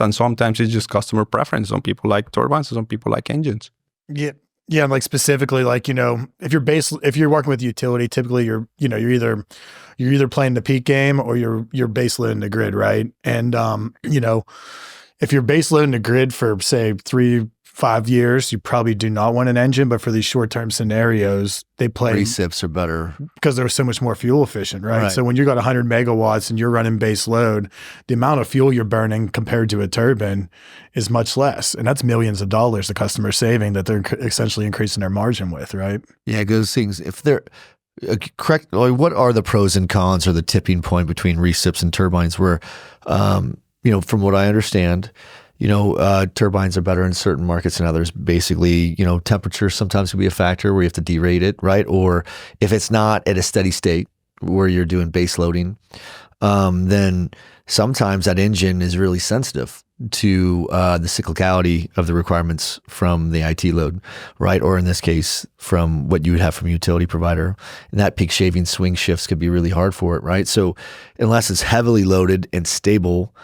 And sometimes it's just customer preference. Some people like turbines, some people like engines. Yeah. Yeah. And like specifically, like, you know, if you're working with utility, typically you're either playing the peak game or you're base loading the grid, right? And, you know, if you're base loading the grid for say 3-5 years, you probably do not want an engine, but for these short-term scenarios, they play. Recips are better. Because they're so much more fuel efficient, right? So when you got 100 megawatts and you're running base load, the amount of fuel you're burning compared to a turbine is much less. And that's millions of dollars the customer's saving that they're essentially increasing their margin with, right? Yeah, those things, if they're correct, what are the pros and cons or the tipping point between recips and turbines where, you know, from what I understand, you know, turbines are better in certain markets than others. Basically, you know, temperature sometimes can be a factor where you have to derate it, right? Or if it's not at a steady state where you're doing base loading, then sometimes that engine is really sensitive to the cyclicality of the requirements from the IT load, right? Or in this case, from what you would have from a utility provider. And that peak shaving swing shifts could be really hard for it, right? So unless it's heavily loaded and stable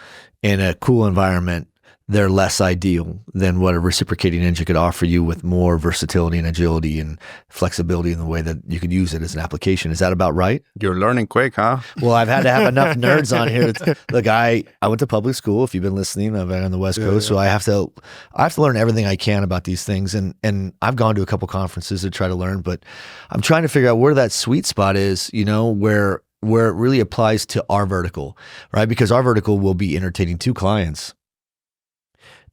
in a cool environment, they're less ideal than what a reciprocating engine could offer you with more versatility and agility and flexibility in the way that you could use it as an application. Is that about right? You're learning quick, huh? Well, I've had to have enough nerds on here. Look, I went to public school. If you've been listening, I've been on the West Coast, so I have to learn everything I can about these things. And I've gone to a couple conferences to try to learn, but I'm trying to figure out where that sweet spot is, you know, where it really applies to our vertical, right? Because our vertical will be entertaining two clients.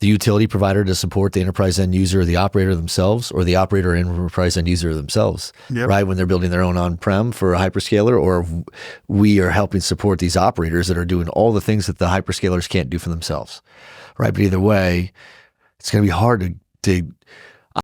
The utility provider to support the enterprise end user or the operator themselves, or the operator and enterprise end user themselves, right? When they're building their own on-prem for a hyperscaler, or we are helping support these operators that are doing all the things that the hyperscalers can't do for themselves, right? But either way, it's going to be hard to